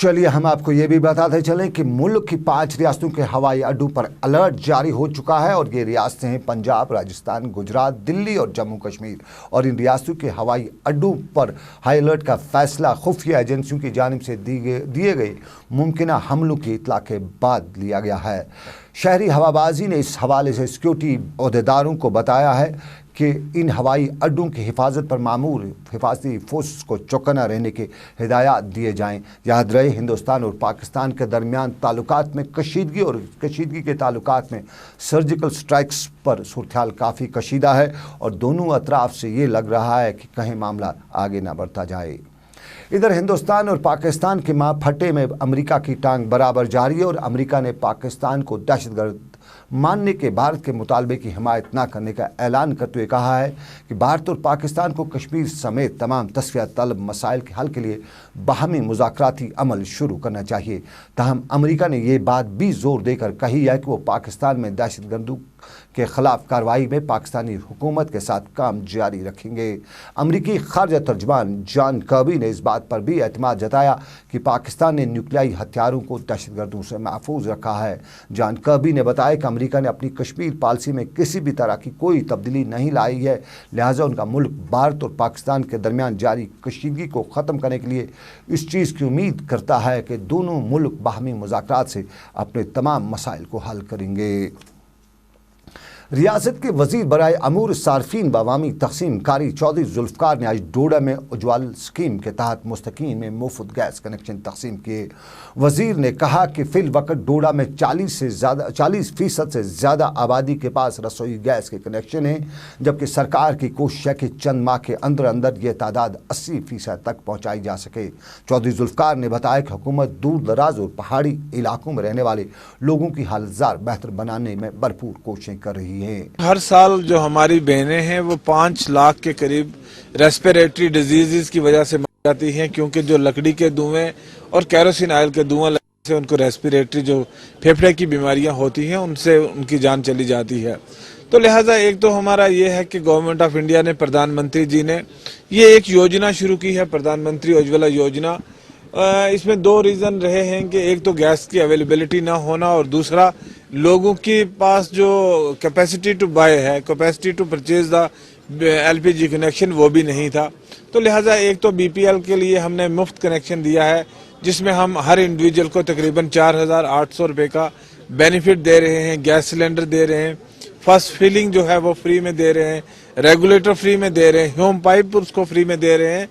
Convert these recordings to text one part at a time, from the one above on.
चलिए हम आपको ये भी बताते चलें कि मुल्क की 5 रियासतों के हवाई अड्डों पर अलर्ट जारी हो चुका है और ये रियासतें हैं पंजाब, राजस्थान, गुजरात, दिल्ली और जम्मू कश्मीर। और इन रियासतों के हवाई अड्डों पर हाई अलर्ट का फैसला खुफिया एजेंसियों की जानिब से दिए गए मुमकिन हमलों की इतला के बाद लिया गया है। शहरी हवाबाजी ने इस हवाले से सिक्योरिटी अहदेदारों को बताया है कि इन हवाई अड्डों की हिफाजत पर मामूर हिफाजती फोर्स को चौकन्ना रहने के हिदायत दिए जाएं। याद रहे, हिंदुस्तान और पाकिस्तान के दरमियान ताल्लुकात में कशीदगी के ताल्लुकात में सर्जिकल स्ट्राइक्स पर सूरत-ए-हाल काफ़ी कशीदा है और दोनों अतराफ से ये लग रहा है कि कहीं मामला आगे ना बढ़ता जाए। इधर हिंदुस्तान और पाकिस्तान के फटे में अमेरिका की टांग बराबर जारी है और अमेरिका ने पाकिस्तान को दहशतगर्द मानने के भारत के मुतालबे की हिमायत न करने का ऐलान करते हुए कहा है कि भारत और पाकिस्तान को कश्मीर समेत तमाम तस्फिया तलब मसाइल के हल के लिए बाहमी मुज़ाकराती अमल शुरू करना चाहिए। ताहम अमेरिका ने यह बात भी जोर देकर कही है कि वो पाकिस्तान में दहशतगर्दों के खिलाफ कार्रवाई में पाकिस्तानी हुकूमत के साथ काम जारी रखेंगे। अमरीकी खारजा तर्जमान जॉन कर्बी ने इस बात पर भी एतमाद जताया कि पाकिस्तान ने न्यूक्लियाई हथियारों को दहशतगर्दों से महफूज रखा है। जॉन कर्बी ने बताया कि अमरीका ने अपनी कश्मीर पॉलिसी में किसी भी तरह की कोई तब्दीली नहीं लाई है, लिहाजा उनका मुल्क भारत और पाकिस्तान के दरमियान जारी कशीदगी को ख़त्म करने के लिए इस चीज़ की उम्मीद करता है कि दोनों मुल्क बाहमी मुज़ाकरात से अपने तमाम मसाइल को हल करेंगे। रियासत के वज़ीर बराए अमूर सार्फिन व अवामी तक़सीम कारी चौधरी जुल्फ़कार ने आज डोडा में उज्ज्वला स्कीम के तहत मुस्तकीन में मुफ्त गैस कनेक्शन तक़सीम किए। वज़ीर ने कहा कि फ़िल वक़्त डोडा में 40% से ज़्यादा आबादी के पास रसोई गैस के कनेक्शन हैं, जबकि सरकार की कोशिश है कि चंद माह के अंदर अंदर ये तादाद 80% तक पहुँचाई जा सके। चौधरी जुल्फ़कार ने बताया कि हुकूमत दूर दराज और पहाड़ी इलाकों में रहने वाले लोगों की हालत बेहतर बनाने में भरपूर कोशिशें कर रही है। हर साल जो हमारी बहनें हैं वो 5 लाख के करीब रेस्पिरेटरी डिजीज़ की वजह से मर जाती हैं, क्योंकि जो लकड़ी के धुएं और केरोसिन ऑयल के धुआं लगने से उनको रेस्पिरेटरी जो फेफड़े की बीमारियां होती हैं उनसे उनकी जान चली जाती है। तो लिहाजा एक तो हमारा ये है कि गवर्नमेंट ऑफ इंडिया ने, प्रधानमंत्री जी ने ये एक योजना शुरू की है, प्रधानमंत्री उज्ज्वला योजना। इसमें 2 रीज़न रहे हैं कि एक तो गैस की अवेलेबिलिटी ना होना और दूसरा लोगों के पास जो कैपेसिटी टू बाय है, capacity to purchase the LPG connection, वो भी नहीं था। तो लिहाजा एक तो बीपीएल के लिए हमने मुफ्त कनेक्शन दिया है, जिसमें हम हर इंडिविजुअल को तकरीबन 4,800 रुपये का बेनिफिट दे रहे हैं, गैस सिलेंडर दे रहे हैं, फर्स्ट फिलिंग जो है वो फ्री में दे रहे हैं, रेगुलेटर फ्री में दे रहे हैं, होम पाइप उसको फ्री में दे रहे हैं।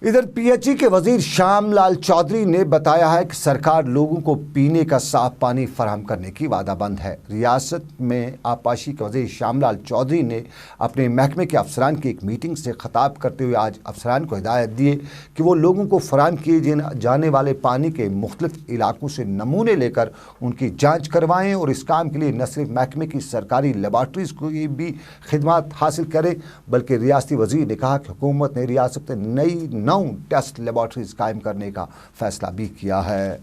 इधर पीएचई के वजीर श्यामलाल चौधरी ने बताया है कि सरकार लोगों को पीने का साफ पानी फराहम करने की वादाबंद है। रियासत में आबपाशी के वजीर श्यामलाल चौधरी ने अपने महकमे के अफसरान की एक मीटिंग से खिताब करते हुए आज अफसरान को हिदायत दिए कि वो लोगों को फराहम किए जाने वाले पानी के मुख्तलिफ इलाकों से नमूने लेकर उनकी जाँच करवाएँ और इस काम के लिए न सिर्फ महकमे की सरकारी लेबार्ट्रीज़ को भी खिदमत हासिल करें, बल्कि रियासती वजीर ने कहा कि हुकूमत ने रियासत में नई टेस्ट लेबॉर्ट्रीज कायम करने का फैसला भी किया है।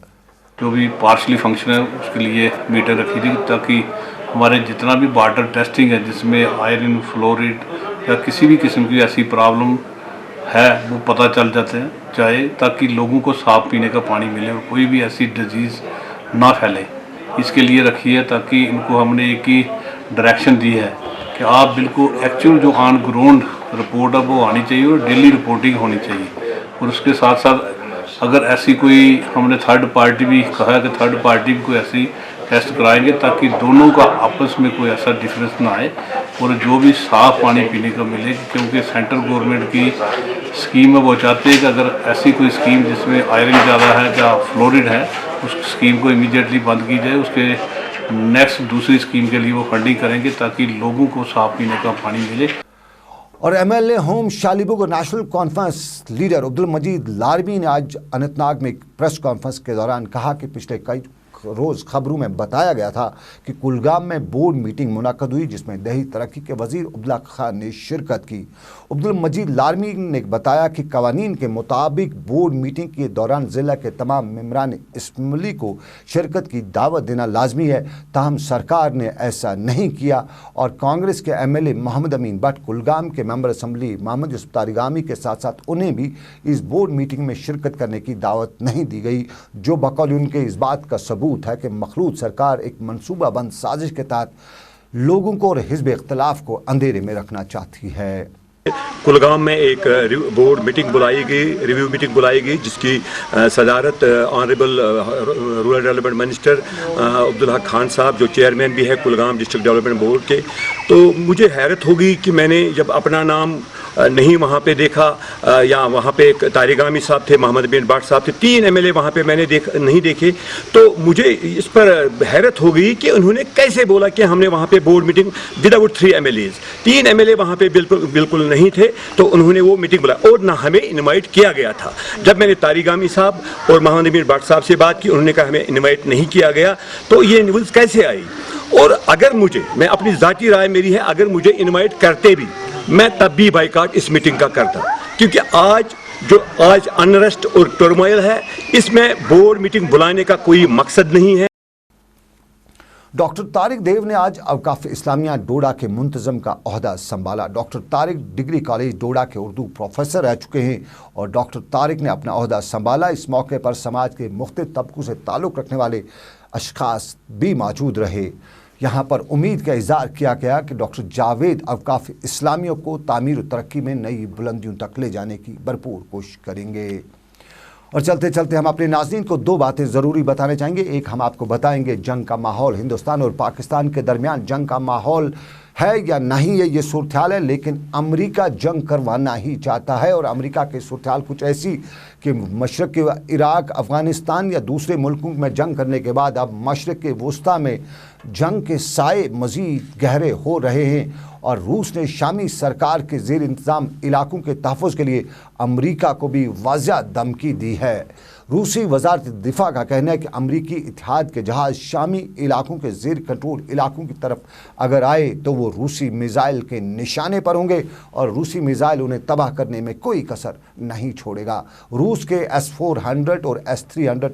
जो भी पार्शली फंक्शन है उसके लिए मीटर रखी थी ताकि हमारे जितना भी वाटर टेस्टिंग है जिसमें आयरन, फ्लोराइड या किसी भी किस्म की ऐसी प्रॉब्लम है वो पता चल जाते हैं चाहे, ताकि लोगों को साफ पीने का पानी मिले और कोई भी ऐसी डिजीज़ ना फैले। इसके लिए रखी है ताकि इनको हमने एक ही डायरेक्शन दी है कि आप बिल्कुल एक्चुअल जो ऑन ग्राउंड रिपोर्ट है वो आनी चाहिए और डेली रिपोर्टिंग होनी चाहिए। और उसके साथ साथ अगर ऐसी कोई, हमने थर्ड पार्टी भी कहा है कि थर्ड पार्टी भी कोई ऐसी टेस्ट कराएंगे ताकि दोनों का आपस में कोई ऐसा डिफरेंस ना आए और जो भी साफ़ पानी पीने का मिले। क्योंकि सेंट्रल गवर्नमेंट की स्कीम है, वो चाहते हैं कि अगर ऐसी कोई स्कीम जिसमें आयरन ज़्यादा है या फ्लोराइड है उस स्कीम को इमीडिएटली बंद की जाए, उसके नेक्स्ट दूसरी स्कीम के लिए वो फंडिंग करेंगे ताकि लोगों को साफ़ पीने का पानी मिले। और एमएलए होम शालीबुग और नेशनल कॉन्फ्रेंस लीडर अब्दुल मजीद लारबी ने आज अनंतनाग में एक प्रेस कॉन्फ्रेंस के दौरान कहा कि पिछले रोज़ खबरों में बताया गया था कि कुलगाम में बोर्ड मीटिंग मुनक्कद हुई जिसमें दही तरक्की के वजीर अब्दुल्ला खान ने शिरकत की। अब्दुल मजीद लारमी ने बताया कि कवानीन के मुताबिक बोर्ड मीटिंग के दौरान ज़िला के तमाम मेंबरान असम्बली को शिरकत की दावत देना लाजमी है, ताहम सरकार ने ऐसा नहीं किया और कांग्रेस के MLA मोहम्मद अमीन भट्ट कुलगाम के मेंबर असम्बली मोहम्मद यूसुफ तारिगामी के साथ साथ उन्हें भी इस बोर्ड मीटिंग में शिरकत करने की दावत नहीं दी गई, जो बकौल उनके इस बात का सबूत है कि मखलूत सरकार एक मनसूबाबंद साजिश के तहत लोगों को और हिज़्ब इख्तिलाफ को अंधेरे में रखना चाहती है। कुलगाम में एक बोर्ड मीटिंग बुलाई गई, रिव्यू मीटिंग बुलाई गई, जिसकी सदारत honourable rural development minister Abdul Haq Khan साहब, जो चेयरमैन भी है कुलगाम डिस्ट्रिक्ट डेवलपमेंट बोर्ड के। तो मुझे हैरत होगी कि मैंने जब अपना नाम नहीं वहाँ पे देखा, या वहाँ पे एक तारिगामी साहब थे, मोहम्मद बिन भट्ट साहब थे, 3 MLA वहाँ पे मैंने नहीं देखे, तो मुझे इस पर हैरत हो गई कि उन्होंने कैसे बोला कि हमने वहाँ पे board meeting without 3 MLAs, 3 MLA वहाँ पे बिल्कुल नहीं थे, तो उन्होंने वो मीटिंग बुलाई और ना हमें इनवाइट किया गया था। जब मैंने तारिगामी साहब और मोहम्मद बिन भट्ट साहब से बात की, उन्होंने कहा हमें इनवाइट नहीं किया गया, तो ये न्यूज़ कैसे आई? और अगर मैं अपनी ज़ाती राय मेरी है, अगर मुझे इनवाइट करते भी, मैं तब भी बाइकाट इस मीटिंग का करता, क्योंकि आज अनरेस्ट और टर्मोइल है, इसमें बोर्ड मीटिंग बुलाने का कोई मकसद नहीं है। डॉक्टर तारिक देव ने आज अवकाफ इस्लामिया डोडा के मुंतज़म का ओहदा संभाला। डॉक्टर तारिक डिग्री कॉलेज डोडा के उर्दू प्रोफेसर रह चुके हैं और डॉक्टर तारिक ने अपना ओहदा संभाला। इस मौके पर समाज के मुख्तलिफ तबकों से ताल्लुक़ रखने वाले अशखास भी मौजूद रहे। यहाँ पर उम्मीद का इज़हार किया गया कि डॉक्टर जावेद अवकाफ इस्लामिया को तामीर और तरक्की में नई बुलंदियों तक ले जाने की भरपूर कोशिश करेंगे। और चलते चलते हम अपने नाज़रीन को 2 बातें ज़रूरी बताने चाहेंगे। एक, हम आपको बताएंगे जंग का माहौल हिंदुस्तान और पाकिस्तान के दरमियान जंग का माहौल है या नहीं है, ये सूरत हाल है, लेकिन अमेरिका जंग करवाना ही चाहता है और अमेरिका की सूरत हाल कुछ ऐसी कि मशरक़ के इराक़, अफ़गानिस्तान या दूसरे मुल्कों में जंग करने के बाद अब मशरक़ के वस्ता में जंग के साए मज़ीद गहरे हो रहे हैं और रूस ने शामी सरकार के ज़ेर इंतज़ाम इलाकों के तहफ़्फ़ुज़ के लिए अमेरिका को भी वाज़ह धमकी दी है। रूसी वज़ारत दिफ़ा का कहना है कि अमरीकी इत्तेहाद के जहाज़ शामी इलाकों के ज़ेर कंट्रोल इलाकों की तरफ अगर आए तो वो रूसी मिज़ाइल के निशाने पर होंगे और रूसी मिज़ाइल उन्हें तबाह करने में कोई कसर नहीं छोड़ेगा। रूस के S-400 और S-300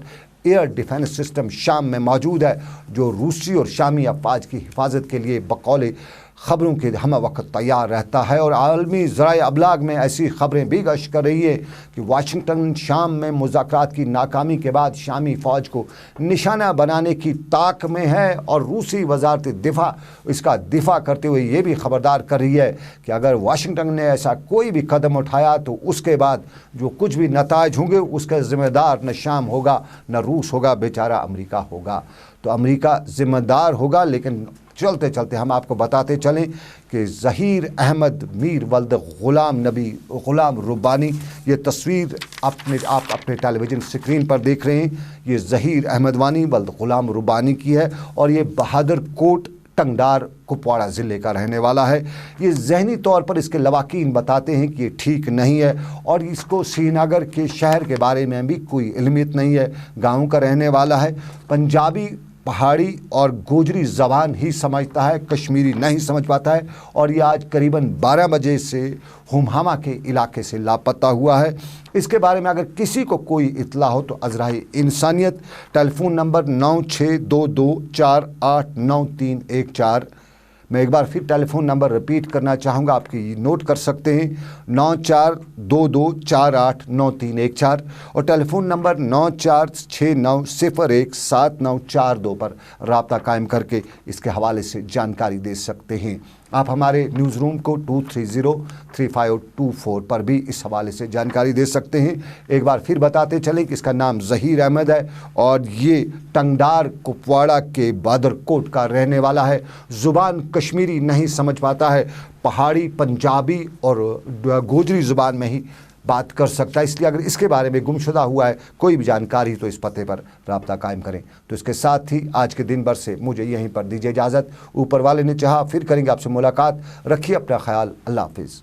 एयर डिफेंस सिस्टम शाम में मौजूद है, जो रूसी और शामी अफवाज की हिफाजत के लिए बकौल ख़बरों के हम वक्त तैयार रहता है। और आलमी ज़राए अबलाग में ऐसी ख़बरें भी गश्त कर रही है कि वाशिंगटन शाम में मुज़ाकरात की नाकामी के बाद शामी फ़ौज को निशाना बनाने की ताक में है और रूसी वज़ारत दिफ़ा इसका दिफ़ा करते हुए ये भी ख़बरदार कर रही है कि अगर वाशिंगटन ने ऐसा कोई भी कदम उठाया तो उसके बाद जो कुछ भी नताइज होंगे उसका ज़िम्मेदार न शाम होगा न रूस होगा, बेचारा अमेरिका होगा। तो अमेरिका ज़िम्मेदार होगा। लेकिन चलते चलते हम आपको बताते चलें कि ज़हीर अहमद मीर वल्द ग़ुलाम नबी ग़ुलाम रुब्बानी, ये तस्वीर आप अपने टेलीविज़न स्क्रीन पर देख रहे हैं, ये ज़हीर अहमद वानी वल्द ग़ुलाम रुब्बानी की है और ये बहादुर कोट टंगडार कुपवाड़ा ज़िले का रहने वाला है। ये ज़हनी तौर पर इसके लवाकीन बताते हैं कि ये ठीक नहीं है और इसको श्रीनगर के शहर के बारे में भी कोई इल्मियत नहीं है। गाँव का रहने वाला है, पंजाबी, पहाड़ी और गोजरी ज़बान ही समझता है, कश्मीरी नहीं समझ पाता है और ये आज करीबन 12 बजे से हुमहामा के इलाके से लापता हुआ है। इसके बारे में अगर किसी को कोई इत्तला हो तो अज़राए इंसानियत टेलीफोन नंबर 9622489314। मैं एक बार फिर टेलीफोन नंबर रिपीट करना चाहूँगा, आपकी नोट कर सकते हैं 9422489314 और टेलीफोन नंबर 9469017942 पर रब्ता कायम करके इसके हवाले से जानकारी दे सकते हैं। आप हमारे न्यूज़ रूम को 230-3524 पर भी इस हवाले से जानकारी दे सकते हैं। एक बार फिर बताते चलें कि इसका नाम ज़हीर अहमद है और ये टंगडार कुपवाड़ा के बादरकोट का रहने वाला है। ज़ुबान कश्मीरी नहीं समझ पाता है, पहाड़ी, पंजाबी और गोजरी ज़ुबान में ही बात कर सकता है। इसलिए अगर इसके बारे में गुमशुदा हुआ है कोई भी जानकारी तो इस पते पर रब्ता कायम करें। तो इसके साथ ही आज के दिन भर से मुझे यहीं पर दीजिए इजाज़त। ऊपर वाले ने चाहा फिर करेंगे आपसे मुलाकात। रखिए अपना ख्याल। अल्लाह हाफिज़।